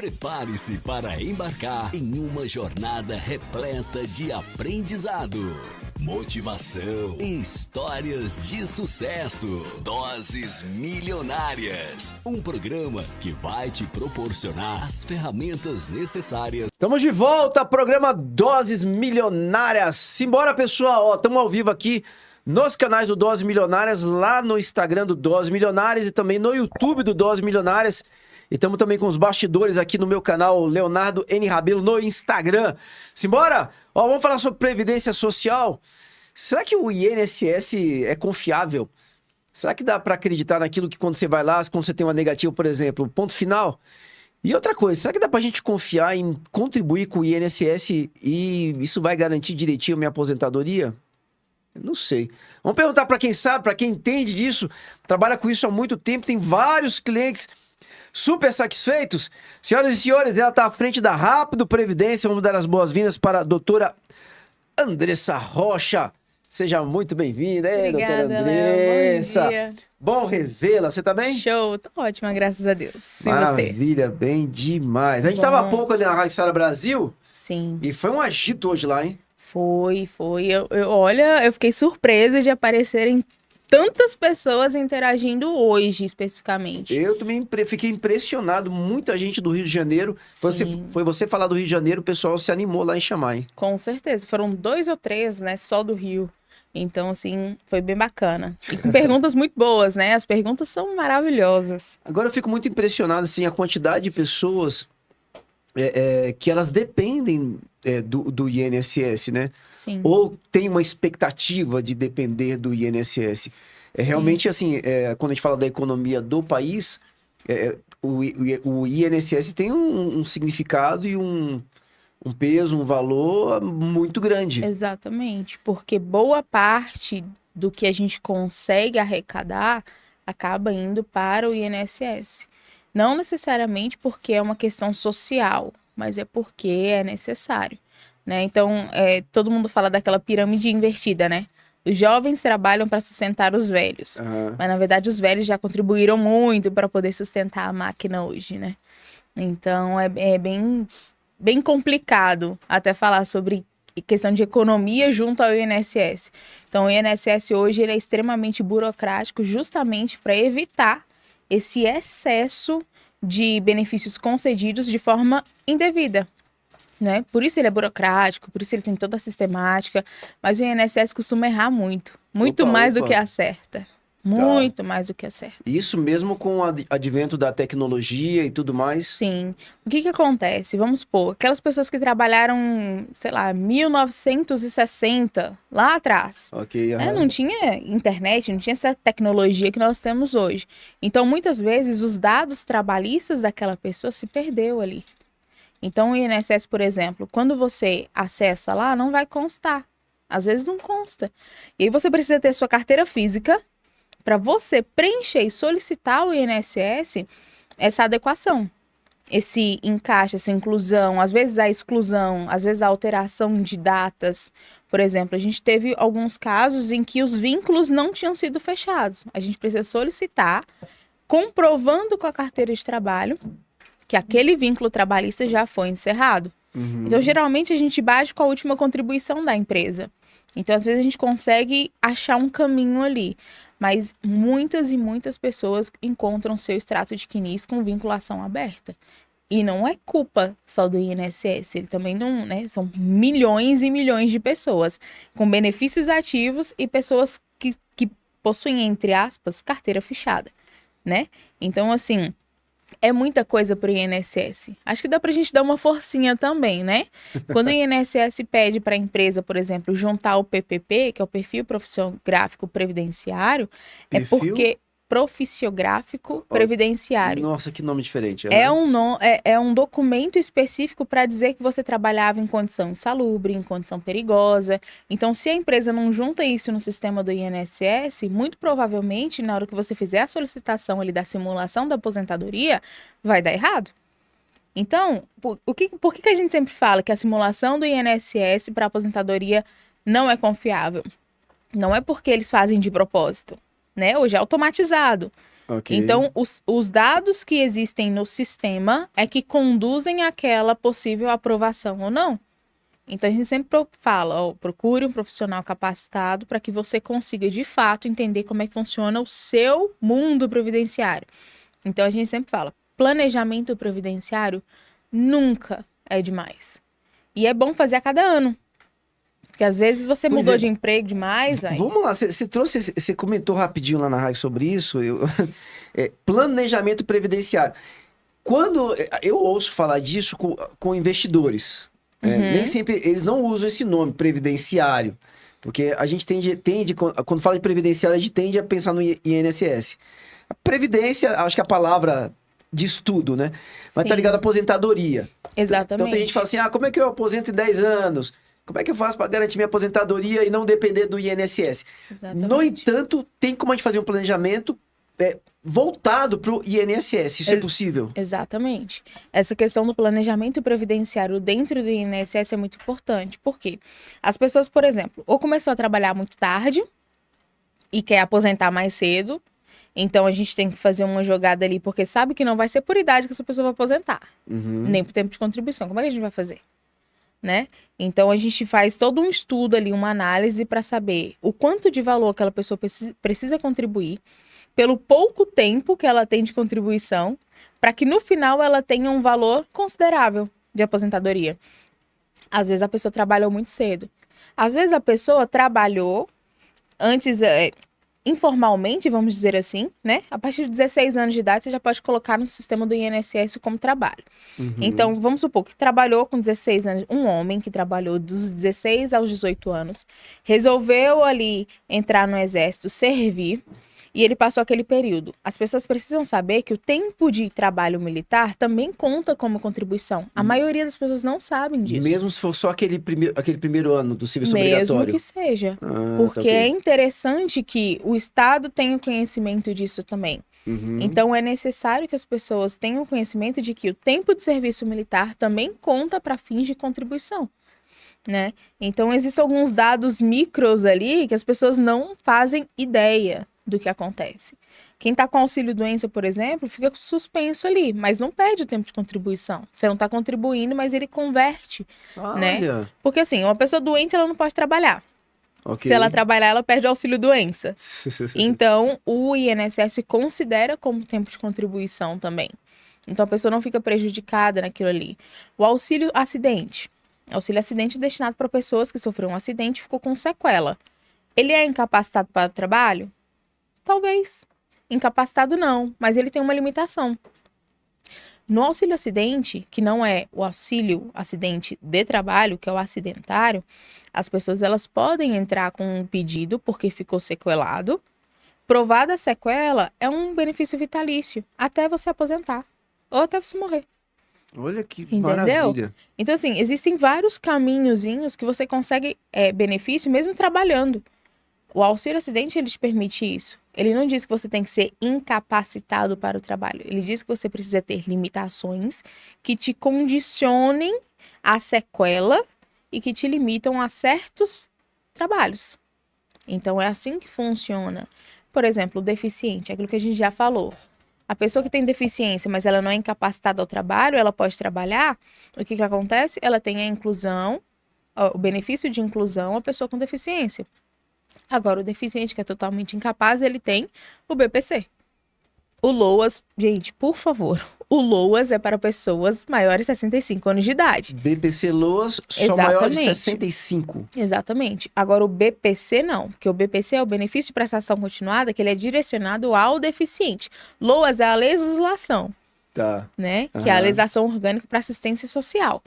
Prepare-se para embarcar em uma jornada repleta de aprendizado, motivação e histórias de sucesso. Doses Milionárias, um programa que vai te proporcionar as ferramentas necessárias. Estamos de volta, programa Doses Milionárias. Simbora, pessoal, estamos ao vivo aqui nos canais do Doses Milionárias, lá no Instagram do Doses Milionárias e também no YouTube do Doses Milionárias. E estamos também com os bastidores aqui no meu canal, Leonardo N. Rabelo, no Instagram. Simbora? Vamos falar sobre Previdência Social. Será que o INSS é confiável? Será que dá para acreditar naquilo que quando você vai lá, quando você tem uma negativa, por exemplo, ponto final? E outra coisa, será que dá pra gente confiar em contribuir com o INSS e isso vai garantir direitinho a minha aposentadoria? Eu não sei. Vamos perguntar para quem sabe, para quem entende disso, trabalha com isso há muito tempo, tem vários clientes super satisfeitos. Senhoras e senhores, ela está à frente da Rápido Previdência. Vamos dar as boas-vindas para a doutora Andressa Rocha. Seja muito bem-vinda, doutora Andressa. Bom dia. Bom revê-la. Você tá bem? Show, tô ótima, graças a Deus. E Maravilha, bem demais. A gente tava há pouco ali na Rádio Sara Brasil. Sim. E foi um agito hoje lá, hein? Foi. Olha, eu fiquei surpresa de aparecerem tantas pessoas interagindo hoje, especificamente. Eu também fiquei impressionado. Muita gente do Rio de Janeiro. Foi você falar do Rio de Janeiro, o pessoal se animou lá em chamar, hein? Com certeza. Foram 2 ou 3, né? Só do Rio. Então, assim, foi bem bacana. E com perguntas muito boas, né? As perguntas são maravilhosas. Agora eu fico muito impressionado, assim, a quantidade de pessoas que elas dependem do INSS, né? Sim. Ou tem uma expectativa de depender do INSS. Realmente, assim, quando a gente fala da economia do país, o INSS tem um significado e um peso, um valor muito grande. Exatamente, porque boa parte do que a gente consegue arrecadar acaba indo para o INSS. Não necessariamente porque é uma questão social, mas é porque é necessário, né? Então, todo mundo fala daquela pirâmide invertida, né? Os jovens trabalham para sustentar os velhos, mas na verdade os velhos já contribuíram muito para poder sustentar a máquina hoje, né? Então, é bem complicado até falar sobre questão de economia junto ao INSS. Então, o INSS hoje ele é extremamente burocrático justamente para evitar esse excesso de benefícios concedidos de forma indevida, né? Por isso ele é burocrático, por isso ele tem toda a sistemática, mas o INSS costuma errar muito mais do que acerta. Muito mais do que acerta. Isso mesmo com o advento da tecnologia e tudo mais? Sim. O que acontece? Vamos supor, aquelas pessoas que trabalharam, sei lá, 1960, lá atrás. Ok. Não tinha internet, não tinha essa tecnologia que nós temos hoje. Então, muitas vezes, os dados trabalhistas daquela pessoa se perdeu ali. Então, o INSS, por exemplo, quando você acessa lá, não vai constar. Às vezes não consta. E aí você precisa ter sua carteira física para você preencher e solicitar ao INSS essa adequação, esse encaixe, essa inclusão, às vezes a exclusão, às vezes a alteração de datas. Por exemplo, a gente teve alguns casos em que os vínculos não tinham sido fechados. A gente precisa solicitar, comprovando com a carteira de trabalho que aquele vínculo trabalhista já foi encerrado. Então, geralmente, a gente bate com a última contribuição da empresa. Então, às vezes, a gente consegue achar um caminho ali. Mas muitas e muitas pessoas encontram seu extrato de CNIS com vinculação aberta. E não é culpa só do INSS, ele também não, né? São milhões e milhões de pessoas com benefícios ativos e pessoas que possuem, entre aspas, carteira fechada, né? Então, assim, é muita coisa para o INSS. Acho que dá para a gente dar uma forcinha também, né? Quando o INSS pede para a empresa, por exemplo, juntar o PPP, que é o Perfil Profissiográfico Previdenciário, é porque... Profissiográfico Previdenciário. Nossa, que nome diferente. É um documento específico para dizer que você trabalhava em condição insalubre, em condição perigosa. Então, se a empresa não junta isso no sistema do INSS, muito provavelmente, na hora que você fizer a solicitação ali da simulação da aposentadoria, vai dar errado. Então, por que a gente sempre fala que a simulação do INSS para aposentadoria não é confiável? Não é porque eles fazem de propósito, né? Hoje é automatizado. Ok. Então, os dados que existem no sistema é que conduzem àquela possível aprovação ou não. Então, a gente sempre fala, ó, procure um profissional capacitado para que você consiga, de fato, entender como é que funciona o seu mundo previdenciário. Então, a gente sempre fala, planejamento previdenciário nunca é demais. E é bom fazer a cada ano. Porque às vezes você Pois mudou é. de emprego demais, aí. Vamos lá, você trouxe, você comentou rapidinho lá na rádio sobre isso, planejamento previdenciário. Quando eu ouço falar disso com investidores, nem sempre eles não usam esse nome, previdenciário, porque a gente tende, quando fala de previdenciário, a gente tende a pensar no INSS. A previdência, acho que é a palavra diz tudo, né? Mas tá Sim. ligado à aposentadoria. Exatamente. Então tem gente que fala assim, como é que eu aposento em 10 anos? Como é que eu faço para garantir minha aposentadoria e não depender do INSS? Exatamente. No entanto, tem como a gente fazer um planejamento voltado para o INSS. Isso é possível? Exatamente. Essa questão do planejamento previdenciário dentro do INSS é muito importante. Por quê? As pessoas, por exemplo, ou começou a trabalhar muito tarde e quer aposentar mais cedo, então a gente tem que fazer uma jogada ali, porque sabe que não vai ser por idade que essa pessoa vai aposentar, nem por tempo de contribuição. Como é que a gente vai fazer? Né? Então a gente faz todo um estudo ali, uma análise para saber o quanto de valor aquela pessoa precisa contribuir, pelo pouco tempo que ela tem de contribuição, para que no final ela tenha um valor considerável de aposentadoria. Às vezes a pessoa trabalhou muito cedo. Às vezes a pessoa trabalhou antes, informalmente, vamos dizer assim, né? A partir de 16 anos de idade, você já pode colocar no sistema do INSS como trabalho. Então, vamos supor que trabalhou com 16 anos, um homem que trabalhou dos 16 aos 18 anos, resolveu ali entrar no exército, servir, e ele passou aquele período. As pessoas precisam saber que o tempo de trabalho militar também conta como contribuição. A maioria das pessoas não sabem disso. Mesmo se for só aquele primeiro ano do serviço Mesmo obrigatório? que seja. Ah, Porque tá ok. é interessante que o Estado tenha conhecimento disso também. Então, é necessário que as pessoas tenham conhecimento de que o tempo de serviço militar também conta para fins de contribuição, né? Então, existem alguns dados micros ali que as pessoas não fazem ideia do que acontece. Quem está com auxílio-doença, por exemplo, fica suspenso ali, mas não perde o tempo de contribuição. Você não está contribuindo, mas ele converte, né? Olha, Porque assim, uma pessoa doente, ela não pode trabalhar. ok. Se ela trabalhar, ela perde o auxílio-doença. Então, o INSS considera como tempo de contribuição também. Então, a pessoa não fica prejudicada naquilo ali. O auxílio-acidente. Auxílio-acidente é destinado para pessoas que sofreram um acidente e ficou com sequela. Ele é incapacitado para o trabalho? Talvez. Incapacitado não, mas ele tem uma limitação. No auxílio-acidente, que não é o auxílio-acidente de trabalho, que é o acidentário, as pessoas elas podem entrar com um pedido porque ficou sequelado. Provada a sequela, é um benefício vitalício, até você aposentar ou até você morrer. Olha que Entendeu? maravilha. Então, assim, existem vários caminhozinhos que você consegue benefício mesmo trabalhando. O auxílio-acidente, ele te permite isso. Ele não diz que você tem que ser incapacitado para o trabalho. Ele diz que você precisa ter limitações que te condicionem à sequela e que te limitam a certos trabalhos. Então, é assim que funciona. Por exemplo, o deficiente, aquilo que a gente já falou. A pessoa que tem deficiência, mas ela não é incapacitada ao trabalho, ela pode trabalhar. O que acontece? Ela tem a inclusão, o benefício de inclusão, a pessoa com deficiência. Agora, o deficiente que é totalmente incapaz, ele tem o BPC. O LOAS, gente, por favor, o LOAS é para pessoas maiores de 65 anos de idade. BPC Loas, só Exatamente. maior de 65. Exatamente. Agora, o BPC não, porque o BPC é o benefício de prestação continuada, que ele é direcionado ao deficiente. LOAS é a legislação, Tá. né? Que é a Aham. legislação orgânica para assistência social.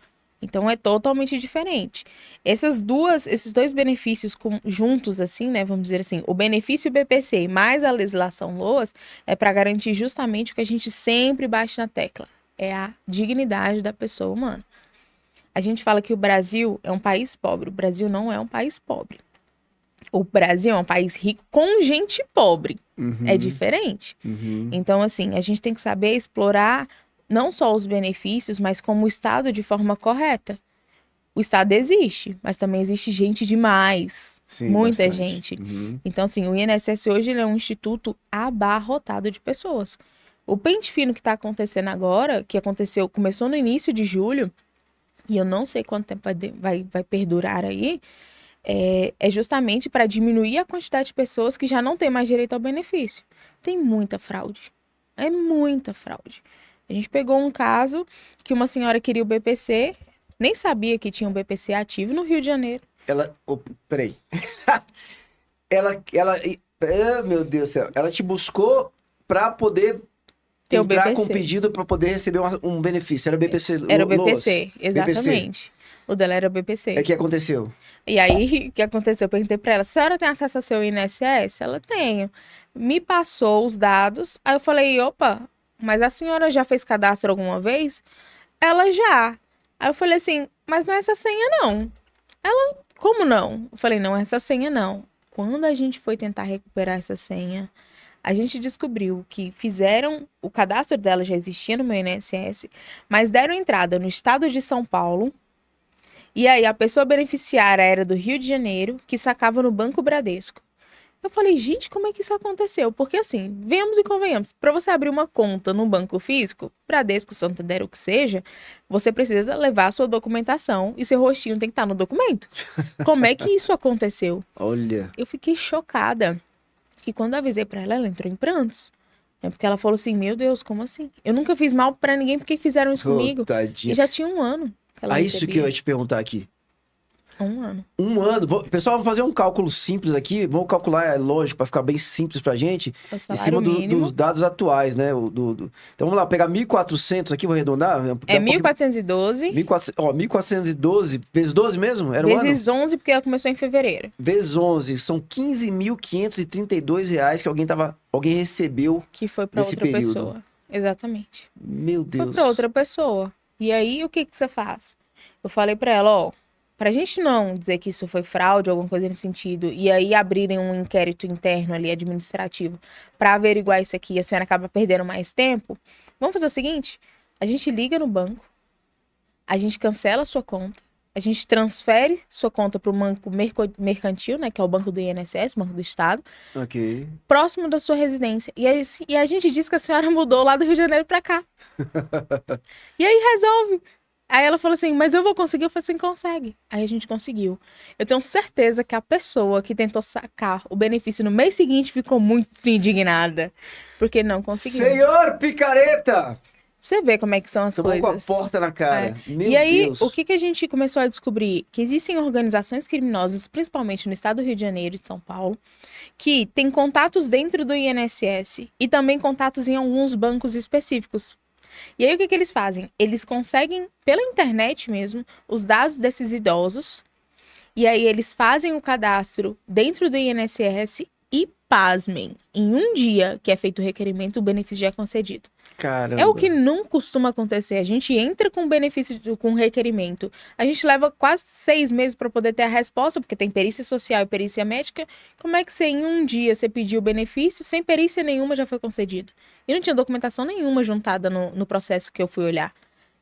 Então, é totalmente diferente. Esses dois benefícios juntos, assim, né? Vamos dizer assim, o benefício BPC mais a legislação LOAS é para garantir justamente o que a gente sempre bate na tecla. É a dignidade da pessoa humana. A gente fala que o Brasil é um país pobre. O Brasil não é um país pobre. O Brasil é um país rico com gente pobre. É diferente. Então, assim, a gente tem que saber explorar não só os benefícios, mas como o Estado de forma correta. O Estado existe, mas também existe gente demais. Sim, Muita bastante. gente. Uhum. Então, assim, o INSS hoje ele é um instituto abarrotado de pessoas. O pente fino que está acontecendo agora, começou no início de julho, e eu não sei quanto tempo vai perdurar aí, é justamente para diminuir a quantidade de pessoas que já não têm mais direito ao benefício. Tem muita fraude. É muita fraude. A gente pegou um caso que uma senhora queria o BPC, nem sabia que tinha um BPC ativo no Rio de Janeiro. Peraí. Meu Deus do céu. Ela te buscou pra poder Ter o entrar com BPC. pedido pra poder receber um benefício. Era BPC Era o Loas? BPC, exatamente. O dela era o BPC. É que aconteceu. E aí, o que aconteceu? Eu perguntei pra ela, a senhora tem acesso ao seu INSS? Ela, tenho. Me passou os dados. Aí eu falei, opa, mas a senhora já fez cadastro alguma vez? Ela, já. Aí eu falei assim, mas não é essa senha, não. Ela, como não? Eu falei, não é essa senha, não. Quando a gente foi tentar recuperar essa senha, a gente descobriu que fizeram, o cadastro dela já existia no meu INSS, mas deram entrada no estado de São Paulo, e aí a pessoa beneficiária era do Rio de Janeiro, que sacava no Banco Bradesco. Eu falei, gente, como é que isso aconteceu? Porque assim, venhamos e convenhamos, para você abrir uma conta no banco físico, Bradesco, Santander, o que seja, você precisa levar a sua documentação e seu rostinho tem que estar no documento. Como é que isso aconteceu? Olha. Eu fiquei chocada. E quando eu avisei pra ela, ela entrou em prantos. Né? Porque ela falou assim, meu Deus, como assim? Eu nunca fiz mal pra ninguém, por que fizeram isso comigo? Tadinha. E já tinha 1 ano que ela Isso que eu recebia. ia te perguntar aqui. 1 ano. 1 ano. Pessoal, vamos fazer um cálculo simples aqui. Vamos calcular, é lógico, para ficar bem simples pra gente. O Em salário cima mínimo. dos dados atuais, né? Então vamos lá, pegar 1.400 aqui, vou arredondar. É 1.412 1.412 vezes 12 mesmo? Era um ano? vezes 11, porque ela começou em fevereiro. Vezes 11, são 15.532 reais que alguém recebeu. Que foi pra Nesse outra período. pessoa. Exatamente. Meu Deus. Foi pra outra pessoa. E aí, o que que você faz? Eu falei pra ela, ó, pra gente não dizer que isso foi fraude, alguma coisa nesse sentido, e aí abrirem um inquérito interno ali, administrativo, pra averiguar isso aqui e a senhora acaba perdendo mais tempo, vamos fazer o seguinte, a gente liga no banco, a gente cancela a sua conta, a gente transfere sua conta pro banco mercantil, né, que é o banco do INSS, banco do Estado, Ok. próximo da sua residência. E a gente diz que a senhora mudou lá do Rio de Janeiro pra cá. E aí resolve. Aí ela falou assim, mas eu vou conseguir? Eu falei assim, consegue. Aí a gente conseguiu. Eu tenho certeza que a pessoa que tentou sacar o benefício no mês seguinte ficou muito indignada. Porque não conseguiu. Senhor Picareta! Você vê como é que são as Tomou com a coisas. porta na cara. Meu E aí, Deus. o que a gente começou a descobrir? Que existem organizações criminosas, principalmente no estado do Rio de Janeiro e de São Paulo, que têm contatos dentro do INSS e também contatos em alguns bancos específicos. E aí, o que eles fazem? Eles conseguem, pela internet mesmo, os dados desses idosos, e aí eles fazem o cadastro dentro do INSS e, pasmem, em 1 dia que é feito o requerimento, o benefício já é concedido. Caramba. É o que não costuma acontecer. A gente entra com benefício, com requerimento. A gente leva quase 6 meses para poder ter a resposta, porque tem perícia social e perícia médica. Como é que você, em 1 dia, você pediu o benefício, sem perícia nenhuma já foi concedido? E não tinha documentação nenhuma juntada no processo que eu fui olhar.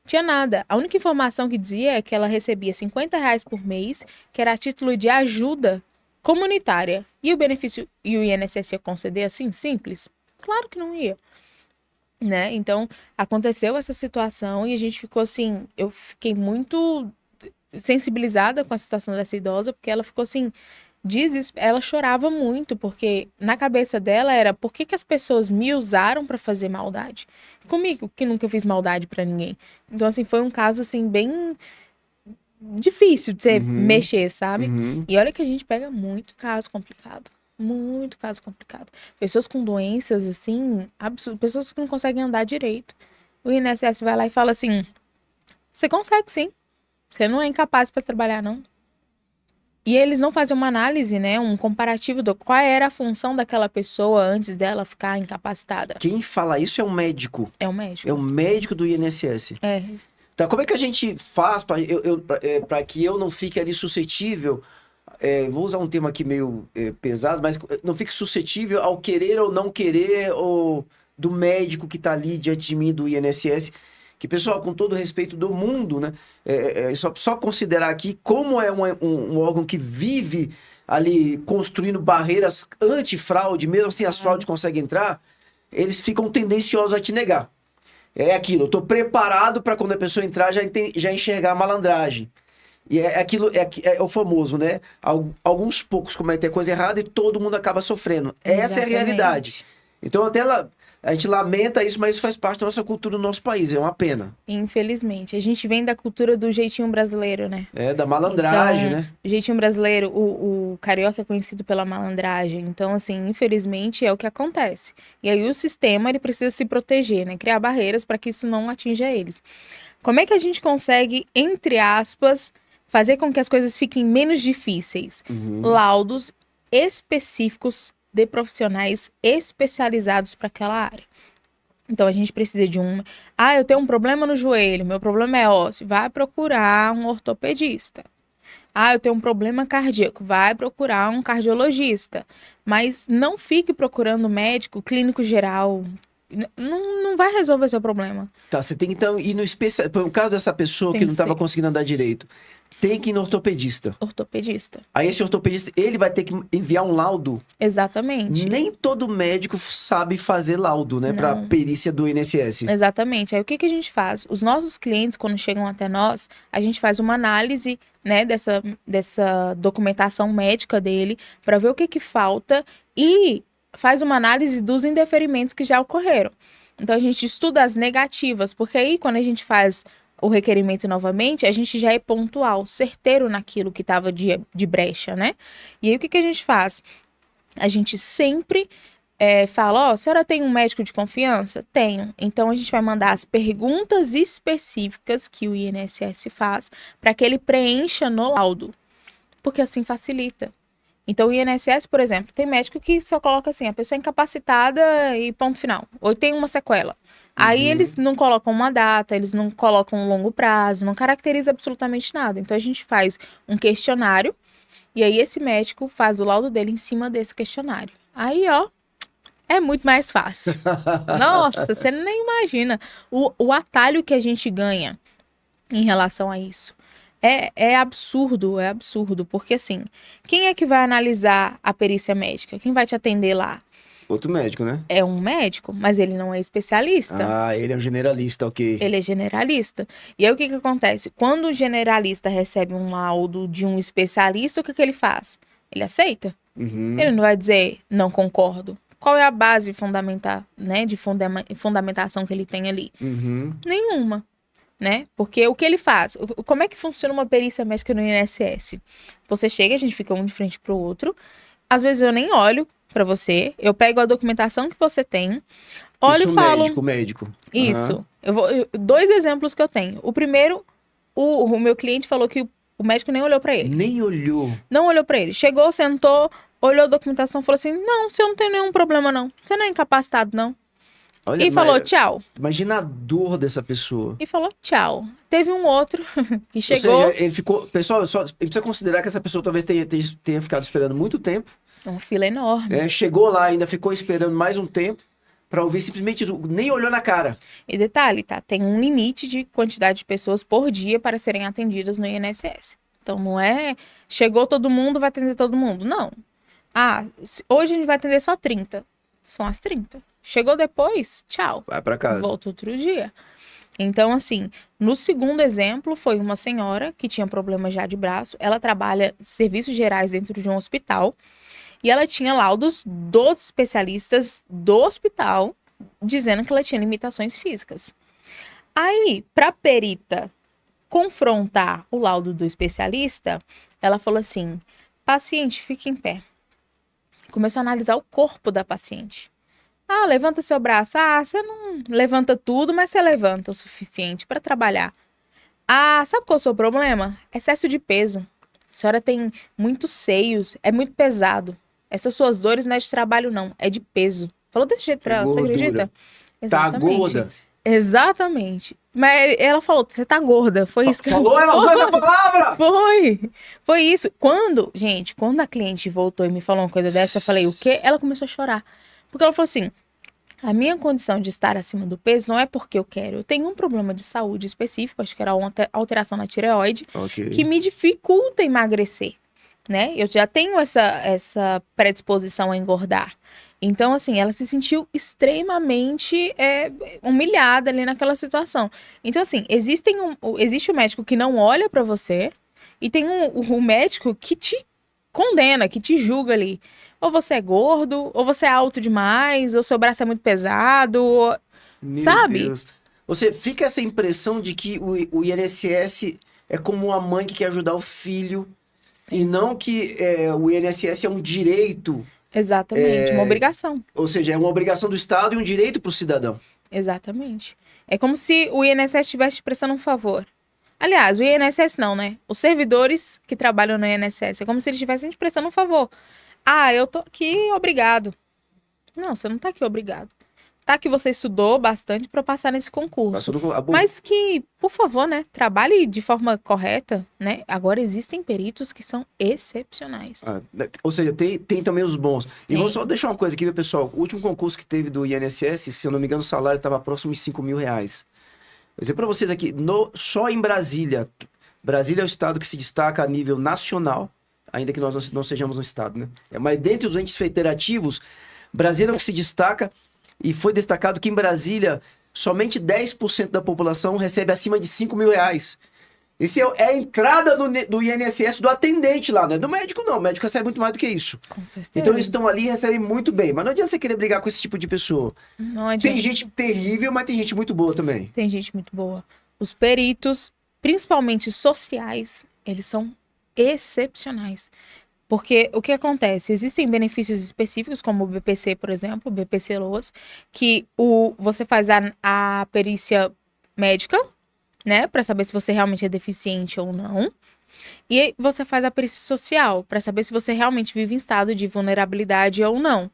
Tinha nada. A única informação que dizia é que ela recebia R$50 por mês, que era a título de ajuda comunitária. E o benefício e o INSS ia conceder assim, simples? Claro que não ia. Né? Então, aconteceu essa situação e a gente ficou assim, eu fiquei muito sensibilizada com a situação dessa idosa, porque ela ficou assim, ela chorava muito, porque na cabeça dela era, por que as pessoas me usaram para fazer maldade? Comigo, que nunca fiz maldade para ninguém. Então, assim, foi um caso, assim, bem difícil de você mexer, sabe? E olha que a gente pega muito caso complicado. Muito caso complicado. Pessoas com doenças, assim, absurdas. Pessoas que não conseguem andar direito. O INSS vai lá e fala assim, você consegue sim. Você não é incapaz para trabalhar, não. E eles não fazem uma análise, né? Um comparativo do qual era a função daquela pessoa antes dela ficar incapacitada. Quem fala isso é um médico. É o médico. É o médico do INSS. É. Tá, como é que a gente faz para que eu não fique ali suscetível... vou usar um termo aqui meio pesado, mas não fique suscetível ao querer ou não querer do médico que está ali diante de mim do INSS, Que, pessoal, com todo o respeito do mundo, né? Só considerar aqui como é um órgão que vive ali construindo barreiras anti-fraude, mesmo assim as fraudes conseguem entrar, eles ficam tendenciosos a te negar. É aquilo, eu tô preparado para quando a pessoa entrar já enxergar a malandragem. E é o famoso, né? Alguns poucos cometem a coisa errada e todo mundo acaba sofrendo. Essa é a realidade. Então a gente lamenta isso, mas isso faz parte da nossa cultura do nosso país, é uma pena. Infelizmente. A gente vem da cultura do jeitinho brasileiro, né? Da malandragem, então, né? O jeitinho brasileiro, o carioca é conhecido pela malandragem. Então, assim, infelizmente é o que acontece. E aí o sistema, ele precisa se proteger, né? Criar barreiras para que isso não atinja eles. Como é que a gente consegue, entre aspas, fazer com que as coisas fiquem menos difíceis? Laudos específicos de profissionais especializados para aquela área. Então, a gente precisa de eu tenho um problema no joelho, meu problema é ósseo. Vai procurar um ortopedista. Eu tenho um problema cardíaco. Vai procurar um cardiologista. Mas não fique procurando médico clínico geral. Não vai resolver seu problema. Tá, você tem que então ir no especialista. No caso dessa pessoa que não estava conseguindo andar direito, tem que ir no ortopedista. Ortopedista. Aí esse ortopedista, ele vai ter que enviar um laudo. Exatamente. Nem todo médico sabe fazer laudo, né? Para perícia do INSS. Exatamente. Aí o que a gente faz? Os nossos clientes, quando chegam até nós, a gente faz uma análise, né, dessa documentação médica dele, para ver o que falta e faz uma análise dos indeferimentos que já ocorreram. Então a gente estuda as negativas, porque aí quando a gente faz o requerimento novamente, a gente já é pontual, certeiro naquilo que estava de brecha, né? E aí o que a gente faz? A gente sempre fala, a senhora tem um médico de confiança? Tenho. Então a gente vai mandar as perguntas específicas que o INSS faz para que ele preencha no laudo, porque assim facilita. Então o INSS, por exemplo, tem médico que só coloca assim, a pessoa é incapacitada e ponto final, ou tem uma sequela. Aí eles não colocam uma data, eles não colocam um longo prazo, não caracteriza absolutamente nada. Então a gente faz um questionário e aí esse médico faz o laudo dele em cima desse questionário. Aí, é muito mais fácil. Nossa, você nem imagina o atalho que a gente ganha em relação a isso. É absurdo, porque assim, quem é que vai analisar a perícia médica? Quem vai te atender lá? Outro médico, né? É um médico, mas ele não é especialista. Ele é um generalista, ok. Ele é generalista. E aí o que acontece? Quando o generalista recebe um laudo de um especialista, o que ele faz? Ele aceita. Ele não vai dizer, não concordo. Qual é a base fundamental, né, de fundamentação que ele tem ali? Nenhuma. Né? Porque o que ele faz? Como é que funciona uma perícia médica no INSS? Você chega, a gente fica um de frente pro outro. Às vezes eu nem olho para você, eu pego a documentação que você tem, olho e falo... Médico. Isso. Dois exemplos que eu tenho. O primeiro, o meu cliente falou que o médico nem olhou para ele. Nem olhou? Não olhou para ele. Chegou, sentou, olhou a documentação, falou assim, não, você não tem nenhum problema não. Você não é incapacitado não. Olha, falou tchau. Imagina a dor dessa pessoa. E falou tchau. Teve um outro que chegou... Ou seja, ele ficou... Pessoal, ele precisa considerar que essa pessoa talvez tenha ficado esperando muito tempo. Uma fila enorme. Chegou lá, ainda ficou esperando mais um tempo para ouvir simplesmente isso. Nem olhou na cara. E detalhe, tá? Tem um limite de quantidade de pessoas por dia para serem atendidas no INSS. Então não é... Chegou todo mundo, vai atender todo mundo. Não. Hoje a gente vai atender só 30. São as 30. Chegou depois, tchau. Vai para casa. Volta outro dia. Então, assim, no segundo exemplo, foi uma senhora que tinha problema já de braço. Ela trabalha serviços gerais dentro de um hospital. E ela tinha laudos dos especialistas do hospital dizendo que ela tinha limitações físicas. Aí, para perita confrontar o laudo do especialista, ela falou assim, paciente, fique em pé. Começou a analisar o corpo da paciente. Levanta seu braço. Você não levanta tudo, mas você levanta o suficiente para trabalhar. Sabe qual é o seu problema? Excesso de peso. A senhora tem muitos seios, é muito pesado. Essas suas dores não é de trabalho, não, é de peso. Falou desse jeito pra ela, você acredita? Exatamente. Tá gorda. Exatamente. Mas ela falou, você tá gorda. Foi isso que ela falou. Ela usou essa palavra? Foi isso. Quando a cliente voltou e me falou uma coisa dessa, eu falei, o quê? Ela começou a chorar. Porque ela falou assim, A minha condição de estar acima do peso não é porque eu quero. Eu tenho um problema de saúde específico, acho que era uma alteração na tireoide, que me dificulta emagrecer, né? Eu já tenho essa predisposição a engordar. Então, assim, ela se sentiu extremamente humilhada ali naquela situação. Então, assim, existe o médico que não olha pra você e tem o médico que te condena, que te julga ali. Ou você é gordo, ou você é alto demais, ou seu braço é muito pesado, Meu sabe? Deus. Você fica essa impressão de que o INSS é como uma mãe que quer ajudar o filho e Sim, não que o INSS é um direito, exatamente, uma obrigação. ou seja, é uma obrigação do Estado e um direito para o cidadão. Exatamente. É como se o INSS estivesse te prestando um favor. Aliás, o INSS não, né? Os servidores que trabalham no INSS. É como se eles estivessem te prestando um favor. Ah, eu tô aqui, obrigado. Não, você não tá aqui, obrigado. Tá que você estudou bastante para passar nesse concurso. Mas que, por favor, né? Trabalhe de forma correta, né? Agora existem peritos que são excepcionais. Ou seja, tem também os bons. E Tem. vamos só deixar uma coisa aqui, viu, pessoal? O último concurso que teve do INSS, se eu não me engano, o salário estava próximo de R$5.000. Vou dizer para vocês aqui, só em Brasília. Brasília é o estado que se destaca a nível nacional, ainda que nós não sejamos um estado, né? Mas dentre os entes federativos, Brasília é o que se destaca, e foi destacado que em Brasília, somente 10% da população recebe acima de R$5.000. Esse é a entrada do INSS do atendente lá, não é do médico, não. O médico recebe muito mais do que isso. Com certeza. Então eles estão ali e recebem muito bem. Mas não adianta você querer brigar com esse tipo de pessoa. Não adianta. Tem gente terrível, mas tem gente muito boa também. Tem gente muito boa. Os peritos, principalmente sociais, eles são excepcionais. Porque o que acontece? Existem benefícios específicos, como o BPC, por exemplo, o BPC Loas, que você faz a perícia médica, né, para saber se você realmente é deficiente ou não. E aí você faz a perícia social, para saber se você realmente vive em estado de vulnerabilidade ou não.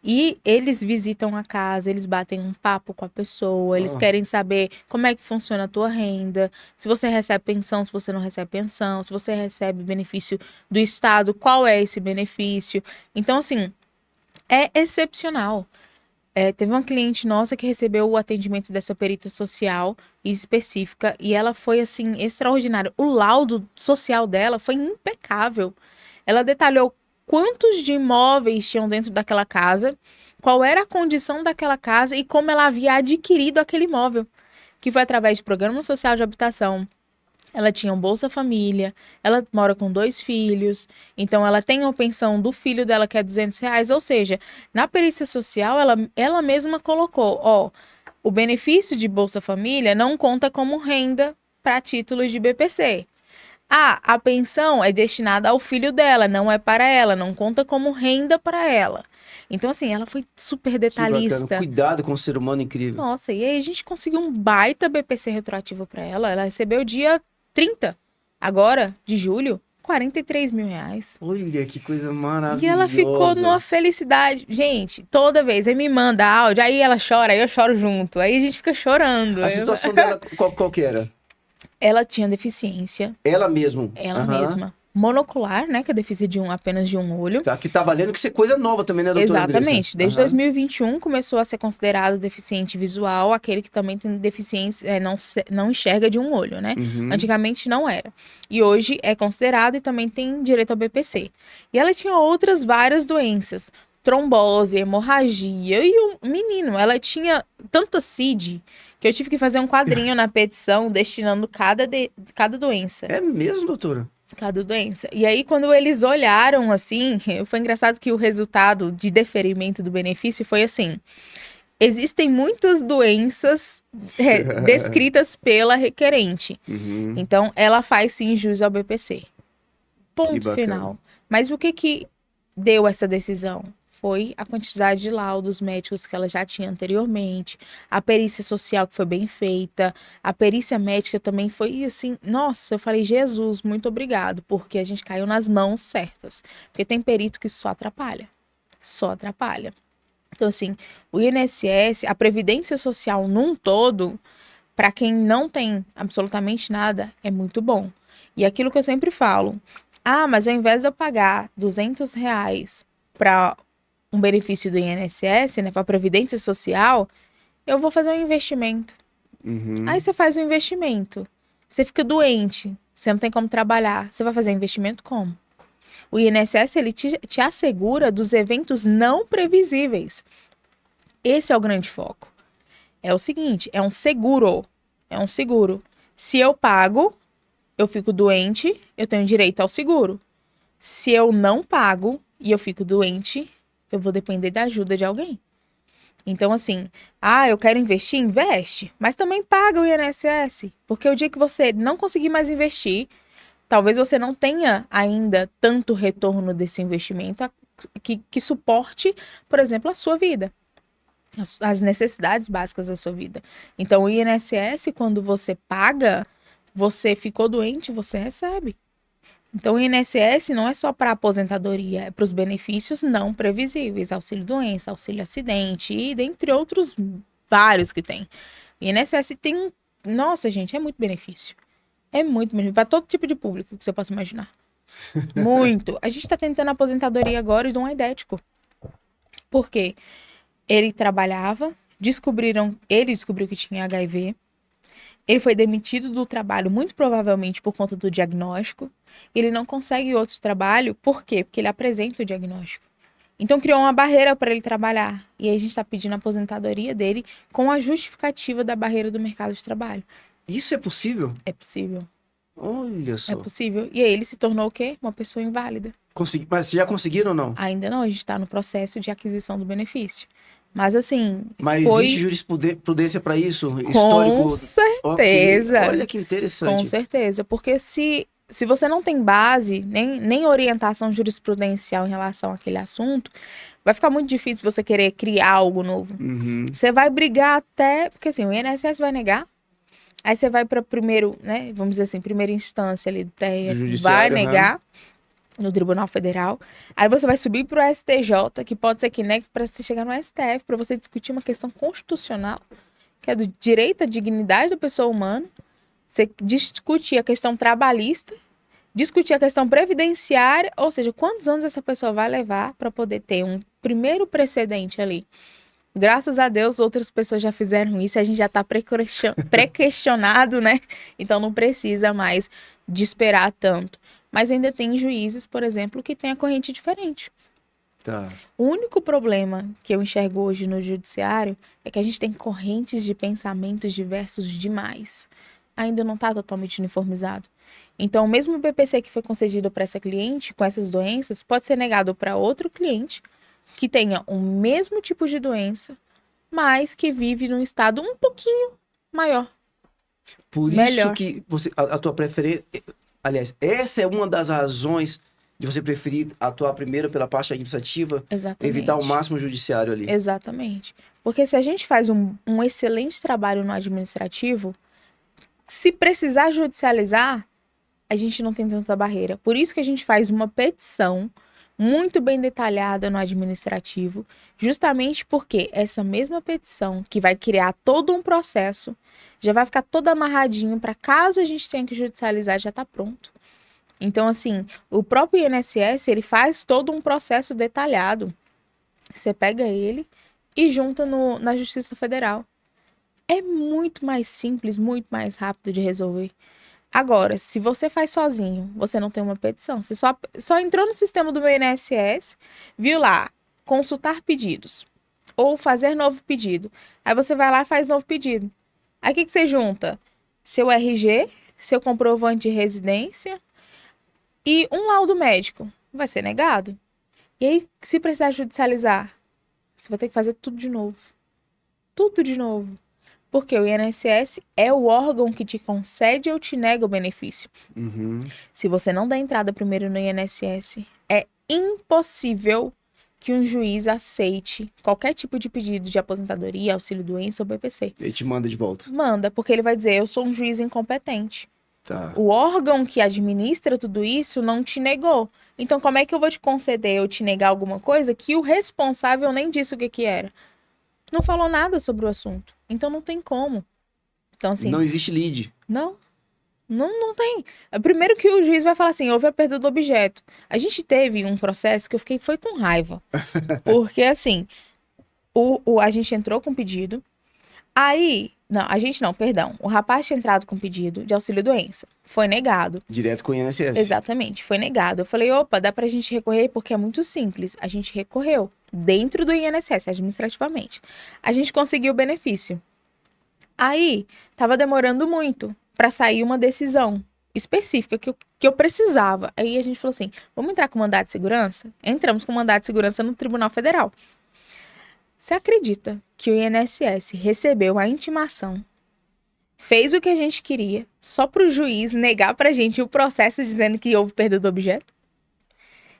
E eles visitam a casa, eles batem um papo com a pessoa, eles querem saber como é que funciona a tua renda, se você recebe pensão, se você não recebe pensão, se você recebe benefício do Estado, qual é esse benefício. Então, assim, é excepcional. Teve uma cliente nossa que recebeu o atendimento dessa perita social específica e ela foi, assim, extraordinária. O laudo social dela foi impecável. Ela detalhou quantos de imóveis tinham dentro daquela casa, qual era a condição daquela casa e como ela havia adquirido aquele imóvel, que foi através de programa social de habitação. Ela tinha um Bolsa Família, ela mora com 2 filhos, então ela tem a pensão do filho dela que é R$200, ou seja, na perícia social ela mesma colocou, o benefício de Bolsa Família não conta como renda para títulos de BPC. A pensão é destinada ao filho dela, não é para ela, não conta como renda para ela. Então, assim, ela foi super Que bacana. detalhista. Cuidado com o ser humano incrível. Nossa, e aí a gente conseguiu um baita BPC retroativo para ela. Ela recebeu dia 30, agora, de julho, R$43.000. Olha que coisa maravilhosa. E ela ficou numa felicidade. Gente, toda vez, aí me manda áudio, aí ela chora, aí eu choro junto. Aí a gente fica chorando. A situação dela, qual que era? Ela tinha deficiência, Ela mesmo. ela Aham. mesma. Monocular, né? Que é deficiência apenas de um olho. Tá, que tá valendo que isso é coisa nova também, né, doutora Andressa? Exatamente. Desde Aham. 2021 começou a ser considerado deficiente visual aquele que também tem deficiência, não enxerga de um olho, né? Uhum. Antigamente não era. E hoje é considerado e também tem direito ao BPC. E ela tinha outras várias doenças. Trombose, hemorragia. E o menino, ela tinha tanta CID que eu tive que fazer um quadrinho na petição destinando cada doença. É mesmo, doutora? Cada doença. E aí, quando eles olharam assim, foi engraçado que o resultado de deferimento do benefício foi assim: existem muitas doenças descritas pela requerente. Uhum. Então, ela faz sim jus ao BPC. Ponto bacana. final. Mas o que deu essa decisão? Foi a quantidade de laudos médicos que ela já tinha anteriormente, a perícia social que foi bem feita, a perícia médica também foi assim, nossa, eu falei, Jesus, muito obrigado, porque a gente caiu nas mãos certas. Porque tem perito que só atrapalha. Só atrapalha. Então, assim, o INSS, a Previdência Social num todo, para quem não tem absolutamente nada, é muito bom. E aquilo que eu sempre falo, mas ao invés de eu pagar R$200 para um benefício do INSS, né, para Previdência Social, eu vou fazer um investimento. Aí você faz um investimento, você fica doente, você não tem como trabalhar, você vai fazer investimento como? O INSS, ele te assegura dos eventos não previsíveis. Esse é o grande foco. É o seguinte, é um seguro. Se eu pago, eu fico doente, eu tenho direito ao seguro. Se eu não pago e eu fico doente, eu vou depender da ajuda de alguém. Então, assim, eu quero investir, investe, mas também paga o INSS, porque o dia que você não conseguir mais investir, talvez você não tenha ainda tanto retorno desse investimento que suporte, por exemplo, a sua vida, as necessidades básicas da sua vida. Então, o INSS, quando você paga, você ficou doente, você recebe. Então, o INSS não é só para aposentadoria, é para os benefícios não previsíveis, auxílio-doença, auxílio-acidente e dentre outros vários que tem. O INSS tem nossa, gente, é muito benefício. É muito benefício para todo tipo de público que você possa imaginar. Muito. A gente está tentando aposentadoria agora e de um aidético. Por quê? Ele trabalhava, ele descobriu que tinha HIV, ele foi demitido do trabalho, muito provavelmente por conta do diagnóstico. Ele não consegue outro trabalho, por quê? Porque ele apresenta o diagnóstico. Então, criou uma barreira para ele trabalhar. E aí a gente está pedindo a aposentadoria dele com a justificativa da barreira do mercado de trabalho. Isso é possível? É possível. Olha só. É possível. E aí ele se tornou o quê? Uma pessoa inválida. Mas já conseguiram ou não? Ainda não, a gente está no processo de aquisição do benefício. Mas assim, Mas existe jurisprudência para isso? Com certeza. Okay. Olha que interessante. Com certeza, porque se você não tem base, nem orientação jurisprudencial em relação àquele assunto, vai ficar muito difícil você querer criar algo novo. Você vai brigar até, porque assim, o INSS vai negar, aí você vai para primeiro, né, vamos dizer assim, primeira instância ali do TRF, vai negar, no Tribunal Federal. Aí você vai subir para o STJ, que pode ser que negue para você chegar no STF, para você discutir uma questão constitucional, que é do direito à dignidade da pessoa humana. Você discute a questão trabalhista, discutir a questão previdenciária, ou seja, quantos anos essa pessoa vai levar para poder ter um primeiro precedente ali. Graças a Deus, outras pessoas já fizeram isso, a gente já está pré-questionado, né? Então não precisa mais de esperar tanto. Mas ainda tem juízes, por exemplo, que têm a corrente diferente. Tá. O único problema que eu enxergo hoje no judiciário é que a gente tem correntes de pensamentos diversos demais. Ainda não está totalmente uniformizado. Então, o mesmo BPC que foi concedido para essa cliente com essas doenças pode ser negado para outro cliente que tenha o mesmo tipo de doença, mas que vive num estado um pouquinho maior. Por melhor. Isso que a tua preferência... Aliás, essa é uma das razões de você preferir atuar primeiro pela parte administrativa, Exatamente. Evitar o máximo o judiciário ali. Exatamente. Porque se a gente faz um excelente trabalho no administrativo, se precisar judicializar, a gente não tem tanta barreira. Por isso que a gente faz uma petição muito bem detalhada no administrativo, justamente porque essa mesma petição, que vai criar todo um processo, já vai ficar todo amarradinho para caso a gente tenha que judicializar, já está pronto. Então, assim, o próprio INSS, ele faz todo um processo detalhado. Você pega ele e junta na Justiça Federal. É muito mais simples, muito mais rápido de resolver. Agora, se você faz sozinho, você não tem uma petição. Você só entrou no sistema do INSS, viu lá, consultar pedidos ou fazer novo pedido. Aí você vai lá e faz novo pedido. Aí o que você junta? Seu RG, seu comprovante de residência e um laudo médico. Vai ser negado. E aí, se precisar judicializar, você vai ter que fazer tudo de novo. Tudo de novo. Porque o INSS é o órgão que te concede ou te nega o benefício. Se você não der entrada primeiro no INSS, é impossível que um juiz aceite qualquer tipo de pedido de aposentadoria, auxílio-doença ou BPC. Ele te manda de volta. Manda, porque ele vai dizer, eu sou um juiz incompetente. Tá. O órgão que administra tudo isso não te negou. Então, como é que eu vou te conceder ou te negar alguma coisa que o responsável nem disse o que era? Não falou nada sobre o assunto. Então, não tem como. Então, assim... Não existe lead. Não Não tem. Primeiro que o juiz vai falar assim, houve a perda do objeto. A gente teve um processo que foi com raiva. Porque, assim, a gente entrou com pedido, aí... Não, a gente não, perdão. O rapaz tinha entrado com pedido de auxílio-doença. Foi negado. Direto com o INSS. Exatamente, foi negado. Eu falei, opa, dá pra gente recorrer porque é muito simples. A gente recorreu dentro do INSS, administrativamente. A gente conseguiu o benefício. Aí, tava demorando muito pra sair uma decisão específica que eu precisava. Aí a gente falou assim, vamos entrar com mandado de segurança? Entramos com mandado de segurança no Tribunal Federal. Você acredita que o INSS recebeu a intimação, fez o que a gente queria, só para o juiz negar pra gente o processo dizendo que houve perda do objeto?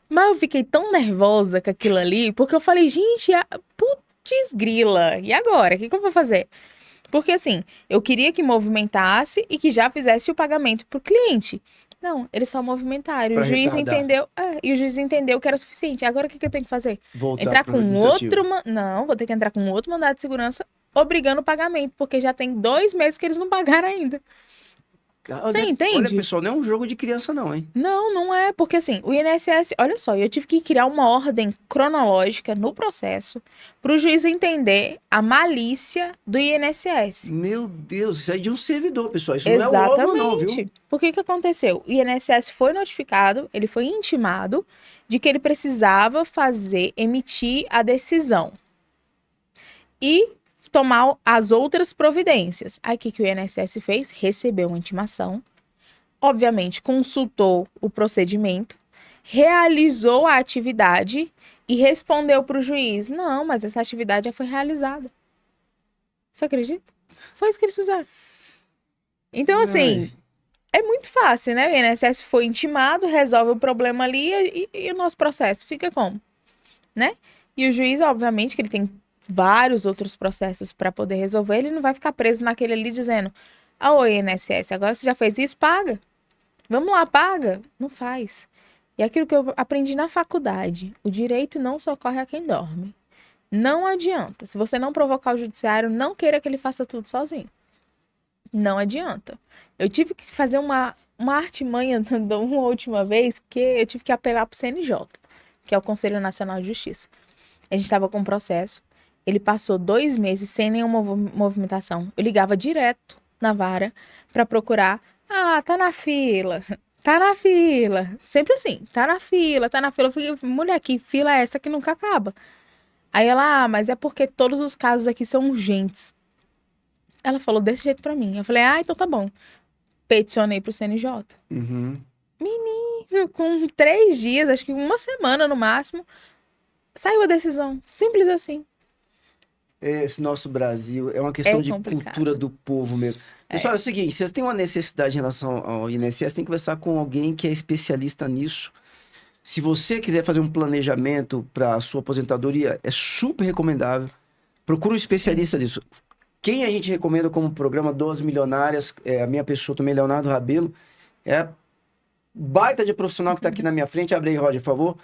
Mas eu fiquei tão nervosa com aquilo ali, porque eu falei, gente, putz grila, e agora? O que eu vou fazer? Porque assim, eu queria que movimentasse e que já fizesse o pagamento pro cliente. Não, eles só movimentaram. Pra O juiz retardar. entendeu. E o juiz entendeu que era suficiente. Agora o que eu tenho que fazer? Voltar Entrar pro com administrativo. outro. Não, vou ter que entrar com outro mandado de segurança obrigando o pagamento, porque já tem 2 meses que eles não pagaram ainda. Você entende? Olha, pessoal, não é um jogo de criança não, hein? Não é, porque assim, o INSS, olha só, eu tive que criar uma ordem cronológica no processo para o juiz entender a malícia do INSS. Meu Deus, isso aí é de um servidor, pessoal. Isso não é o órgão não, viu? Por que aconteceu? O INSS foi notificado, ele foi intimado de que ele precisava emitir a decisão e tomar as outras providências. Aí o que o INSS fez? Recebeu uma intimação, obviamente consultou o procedimento, realizou a atividade e respondeu para o juiz, não, mas essa atividade já foi realizada. Você acredita? Foi isso que eles fizeram. Então, assim, é muito fácil, né? O INSS foi intimado, resolve o problema ali e o nosso processo fica como? Né? E o juiz, obviamente, que ele tem vários outros processos para poder resolver, ele não vai ficar preso naquele ali dizendo, ô INSS, agora você já fez isso, paga. Vamos lá, paga. Não faz. E aquilo que eu aprendi na faculdade, o direito não socorre a quem dorme. Não adianta. Se você não provocar o judiciário, não queira que ele faça tudo sozinho. Não adianta. Eu tive que fazer uma artimanha uma última vez, porque eu tive que apelar para o CNJ, que é o Conselho Nacional de Justiça. A gente estava com um processo. Ele passou 2 meses sem nenhuma movimentação. Eu ligava direto na vara para procurar. Ah, tá na fila. Tá na fila. Sempre assim, tá na fila, tá na fila. Eu falei, mulher, que fila é essa que nunca acaba? Aí ela, mas é porque todos os casos aqui são urgentes. Ela falou desse jeito pra mim. Eu falei, então tá bom. Peticionei pro CNJ. Menino, com 3 dias, acho que 1 semana no máximo, saiu a decisão. Simples assim. Esse nosso Brasil é uma questão de cultura do povo mesmo. Pessoal, é o seguinte, vocês têm uma necessidade em relação ao INSS, tem que conversar com alguém que é especialista nisso. Se você quiser fazer um planejamento para a sua aposentadoria, é super recomendável. Procura um especialista nisso. Quem a gente recomenda como programa Doses Milionárias, a minha pessoa também, Leonardo Rabelo, é a baita de profissional que está aqui na minha frente. Abre aí, Roger, por favor.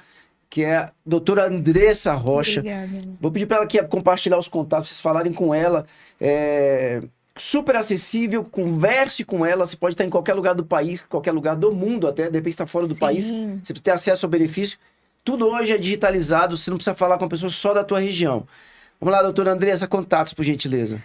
Que é a doutora Andressa Rocha. Obrigada. Vou pedir para ela aqui compartilhar os contatos, vocês falarem com ela. Super acessível, converse com ela. Você pode estar em qualquer lugar do país, qualquer lugar do mundo até, de repente está fora do país. Você precisa ter acesso ao benefício. Tudo hoje é digitalizado, você não precisa falar com uma pessoa só da tua região. Vamos lá, doutora Andressa, contatos, por gentileza.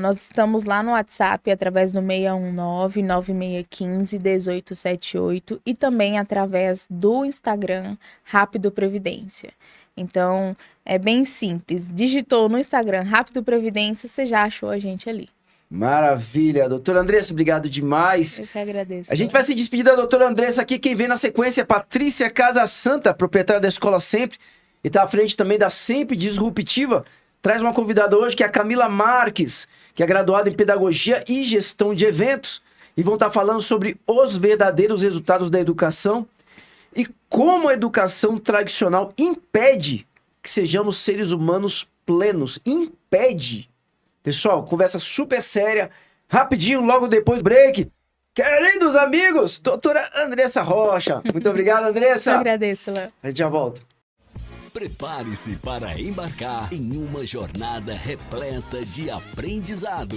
Nós estamos lá no WhatsApp através do 619-9615-1878 e também através do Instagram Rápido Previdência. Então, é bem simples. Digitou no Instagram Rápido Previdência, você já achou a gente ali. Maravilha. Doutora Andressa, obrigado demais. Eu que agradeço. A gente vai se despedir da doutora Andressa aqui. Quem vem na sequência é Patrícia Casa Santa, proprietária da Escola Sempre, e está à frente também da Sempre Disruptiva. Traz uma convidada hoje, que é a Camila Marques, que é graduada em Pedagogia e Gestão de Eventos, e vão estar falando sobre os verdadeiros resultados da educação e como a educação tradicional impede que sejamos seres humanos plenos. Impede. Pessoal, conversa super séria, rapidinho, logo depois do break. Queridos amigos, doutora Andressa Rocha. Muito obrigado, Andressa. Eu agradeço, Léo. A gente já volta. Prepare-se para embarcar em uma jornada repleta de aprendizado.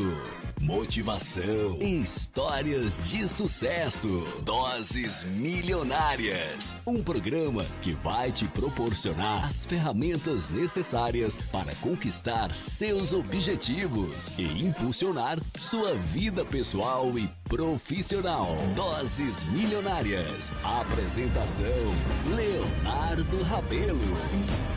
motivação e histórias de sucesso. Doses Milionárias. Um programa que vai te proporcionar as ferramentas necessárias para conquistar seus objetivos e impulsionar sua vida pessoal e profissional. Doses Milionárias. Apresentação: Leonardo Rabelo.